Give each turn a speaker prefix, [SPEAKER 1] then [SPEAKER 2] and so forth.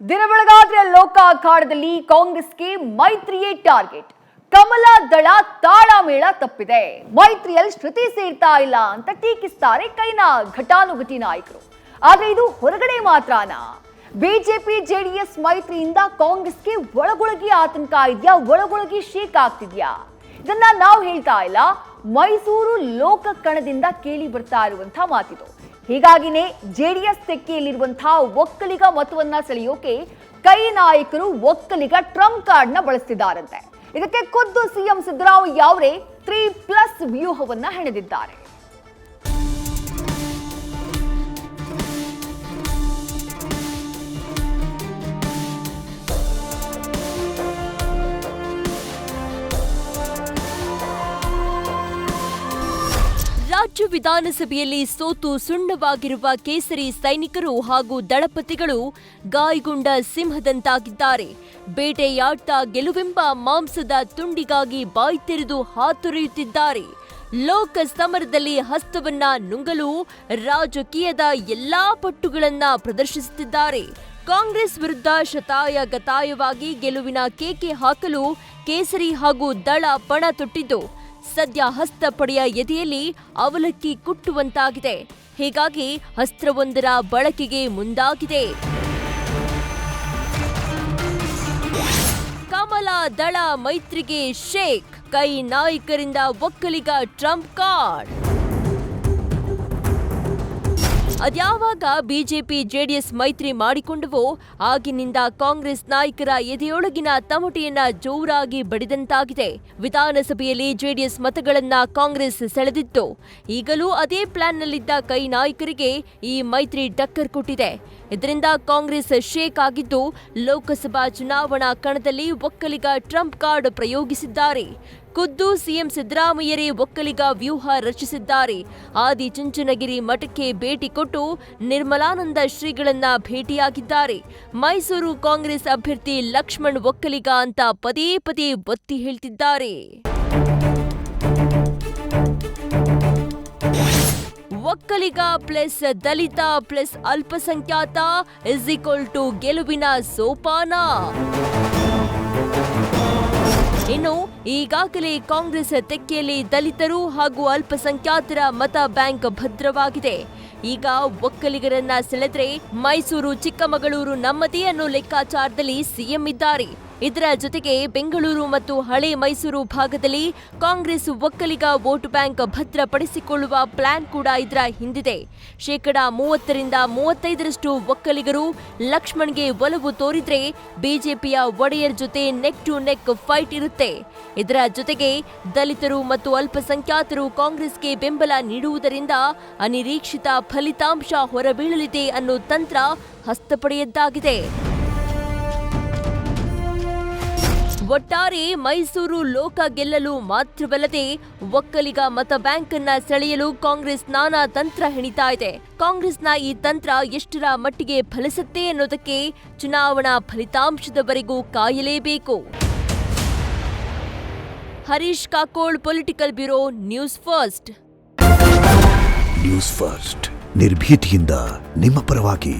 [SPEAKER 1] ದಿನ ಬೆಳಗಾದ್ರೆ ಲೋಕ ಅಖಾಡದಲ್ಲಿ ಕಾಂಗ್ರೆಸ್ಗೆ ಮೈತ್ರಿಯೇ ಟಾರ್ಗೆಟ್. ಕಮಲ ದಳ ತಾಳಮೇಳ ತಪ್ಪಿದೆ, ಮೈತ್ರಿಯಲ್ಲಿ ಶ್ರುತಿ ಸೇರ್ತಾ ಇಲ್ಲ ಅಂತ ಟೀಕಿಸ್ತಾರೆ ಕೈನ ಘಟಾನುಘಟಿ ನಾಯಕರು. ಆದ್ರೆ ಇದು ಹೊರಗಡೆ ಮಾತ್ರನಾ? ಬಿಜೆಪಿ ಜೆಡಿಎಸ್ ಮೈತ್ರಿಯಿಂದ ಕಾಂಗ್ರೆಸ್ಗೆ ಒಳಗೊಳಗಿ ಆತಂಕ ಇದೆಯಾ, ಒಳಗೊಳಗಿ ಶೇಕ್ ಆಗ್ತಿದ್ಯಾ? ಇದನ್ನ ನಾವು ಹೇಳ್ತಾ ಇಲ್ಲ, ಮೈಸೂರು ಲೋಕ ಕಣದಿಂದ ಕೇಳಿ ಬರ್ತಾ ಇರುವಂತಹ ಮಾತಿದು. ಹೀಗಾಗಿನೇ ಜೆಡಿಎಸ್ ತೆಕ್ಕೆಯಲ್ಲಿರುವಂತಹ ಒಕ್ಕಲಿಗ ಮತವನ್ನ ಸೆಳೆಯೋಕೆ ಕೈ ನಾಯಕರು ಒಕ್ಕಲಿಗ ಟ್ರಂಪ್ ಕಾರ್ಡ್ ನ ಬಳಸ್ತಿದ್ದಾರಂತೆ. ಇದಕ್ಕೆ ಖುದ್ದು ಸಿಎಂ ಸಿದ್ದರಾಮಯ್ಯ ಅವರೇ 3+ ವ್ಯೂಹವನ್ನ ಹೆಣೆದಿದ್ದಾರೆ.
[SPEAKER 2] ರಾಜ್ಯ ವಿಧಾನಸಭೆಯಲ್ಲಿ ಸೋತು ಸುಣ್ಣವಾಗಿರುವ ಕೇಸರಿ ಸೈನಿಕರು ಹಾಗೂ ದಳಪತಿಗಳು ಗಾಯಗೊಂಡ ಸಿಂಹದಂತಾಗಿದ್ದಾರೆ. ಬೇಟೆಯಾಡ್ತಾ ಗೆಲುವೆಂಬ ಮಾಂಸದ ತುಂಡಿಗಾಗಿ ಬಾಯಿ ತೆರೆದು ಹಾತೊರೆಯುತ್ತಿದ್ದಾರೆ. ಲೋಕ ಸಮರದಲ್ಲಿ ಹಸ್ತವನ್ನ ನುಂಗಲು ರಾಜಕೀಯದ ಎಲ್ಲಾ ಪಟ್ಟುಗಳನ್ನ ಪ್ರದರ್ಶಿಸುತ್ತಿದ್ದಾರೆ. ಕಾಂಗ್ರೆಸ್ ವಿರುದ್ಧ ಶತಾಯಗತಾಯವಾಗಿ ಗೆಲುವಿನ ಕೇಕೆ ಹಾಕಲು ಕೇಸರಿ ಹಾಗೂ ದಳ ಪಣ ತೊಟ್ಟಿದ್ದು ಸದ್ಯ ಹಸ್ತಪಡೆಯ ಎದೆಯಲ್ಲಿ ಅವಲಕ್ಕಿ ಕುಟ್ಟುವಂತಾಗಿದೆ. ಹೀಗಾಗಿ ಅಸ್ತ್ರವೊಂದರ ಬಳಕೆಗೆ ಮುಂದಾಗಿದೆ. ಕಮಲ ದಳ ಮೈತ್ರಿಗೆ ಶೇಕ್, ಕೈ ನಾಯಕರಿಂದ ಒಕ್ಕಲಿಗ ಟ್ರಂಪ್ ಕಾರ್ಡ್. ಅದ್ಯಾವಾಗ ಬಿಜೆಪಿ ಜೆಡಿಎಸ್ ಮೈತ್ರಿ ಮಾಡಿಕೊಂಡವೋ ಆಗಿನಿಂದ ಕಾಂಗ್ರೆಸ್ ನಾಯಕರ ಎದೆಯೊಳಗಿನ ತಮಟೆಯನ್ನ ಜೋರಾಗಿ ಬಡಿದಂತಾಗಿದೆ. ವಿಧಾನಸಭೆಯಲ್ಲಿ ಜೆಡಿಎಸ್ ಮತಗಳನ್ನ ಕಾಂಗ್ರೆಸ್ ಸೆಳೆದಿತ್ತು. ಈಗಲೂ ಅದೇ ಪ್ಲಾನ್ನಲ್ಲಿದ್ದ ಕೈ ನಾಯಕರಿಗೆ ಈ ಮೈತ್ರಿ ಟಕ್ಕರ್ ಕೊಟ್ಟಿದೆ. ಇದರಿಂದ ಕಾಂಗ್ರೆಸ್ ಶೇಕ್ ಆಗಿದ್ದು ಲೋಕಸಭಾ ಚುನಾವಣಾ ಕಣದಲ್ಲಿ ಒಕ್ಕಲಿಗ ಟ್ರಂಪ್ ಕಾರ್ಡ್ ಪ್ರಯೋಗಿಸಿದ್ದಾರೆ. ಖುದ್ದು ಸಿಎಂ ಸಿದ್ದರಾಮಯ್ಯರೇ ಒಕ್ಕಲಿಗ ವ್ಯೂಹ ರಚಿಸಿದ್ದಾರೆ. ಆದಿಚುಂಚನಗಿರಿ ಮಠಕ್ಕೆ ಭೇಟಿ ಕೊಟ್ಟು ನಿರ್ಮಲಾನಂದ ಶ್ರೀಗಳನ್ನ ಭೇಟಿಯಾಗಿದ್ದಾರೆ. ಮೈಸೂರು ಕಾಂಗ್ರೆಸ್ ಅಭ್ಯರ್ಥಿ ಲಕ್ಷ್ಮಣ್ ಒಕ್ಕಲಿಗ ಅಂತ ಪದೇ ಪದೇ ಒತ್ತಿ ಹೇಳ್ತಿದ್ದಾರೆ. ಒಕ್ಕಲಿಗ ಪ್ಲಸ್ ದಲಿತ ಪ್ಲಸ್ ಅಲ್ಪಸಂಖ್ಯಾತ = ಗೆಲುವಿನ ಸೋಪಾನ. ಇನ್ನು ಈಗಾಗಲೇ ಕಾಂಗ್ರೆಸ್ ತೆಕ್ಕೆಯಲ್ಲಿ ದಲಿತರು ಹಾಗೂ ಅಲ್ಪಸಂಖ್ಯಾತರ ಮತ ಬ್ಯಾಂಕ್ ಭದ್ರವಾಗಿದೆ. ಈಗ ಒಕ್ಕಲಿಗರನ್ನ ಸೆಳೆದ್ರೆ ಮೈಸೂರು ಚಿಕ್ಕಮಗಳೂರು ನಮ್ಮದೇ ಅನ್ನೋ ಲೆಕ್ಕಾಚಾರದಲ್ಲಿ ಸಿಎಂ ಇದ್ದಾರೆ. ಇದರ ಜೊತೆಗೆ ಬೆಂಗಳೂರು ಮತ್ತು ಹಳೆ ಮೈಸೂರು ಭಾಗದಲ್ಲಿ ಕಾಂಗ್ರೆಸ್ ಒಕ್ಕಲಿಗ ವೋಟ್ ಬ್ಯಾಂಕ್ ಭದ್ರಪಡಿಸಿಕೊಳ್ಳುವ ಪ್ಲಾನ್ ಕೂಡ ಇದರ ಹಿಂದಿದೆ. 30-35% ಒಕ್ಕಲಿಗರು ಲಕ್ಷ್ಮಣ್ಗೆ ಒಲವು ತೋರಿದ್ರೆ ಬಿಜೆಪಿಯ ಒಡೆಯರ್ ಜೊತೆ ನೆಕ್ ಟು ನೆಕ್ ಫೈಟ್ ಇರುತ್ತೆ. ಇದರ ಜೊತೆಗೆ ದಲಿತರು ಮತ್ತು ಅಲ್ಪಸಂಖ್ಯಾತರು ಕಾಂಗ್ರೆಸ್ಗೆ ಬೆಂಬಲ ನೀಡುವುದರಿಂದ ಅನಿರೀಕ್ಷಿತ ಫಲಿತಾಂಶ ಹೊರಬೀಳಲಿದೆ ಅನ್ನೋ ತಂತ್ರ ಹಸ್ತಪಡೆಯದ್ದಾಗಿದೆ. ಒಟ್ಟಾರೆ ಮೈಸೂರು ಲೋಕ ಗೆಲ್ಲಲು ಮಾತ್ರವಲ್ಲದೆ ಒಕ್ಕಲಿಗ ಮತ ಬ್ಯಾಂಕ್ ಅನ್ನ ಸೆಳೆಯಲು ಕಾಂಗ್ರೆಸ್ ನಾನಾ ತಂತ್ರ ಹೆಣಿತಾ ಇದೆ. ಕಾಂಗ್ರೆಸ್ನ ಈ ತಂತ್ರ ಎಷ್ಟರ ಮಟ್ಟಿಗೆ ಫಲಿಸುತ್ತೆ ಅನ್ನೋದಕ್ಕೆ ಚುನಾವಣಾ ಫಲಿತಾಂಶದವರೆಗೂ ಕಾಯಲೇಬೇಕು. Harish Kakol, political bureau, news first.
[SPEAKER 3] News first ನಿರ್ಭೀತಿಯಿಂದ ನಿಮ್ಮ ಪರವಾಗಿ.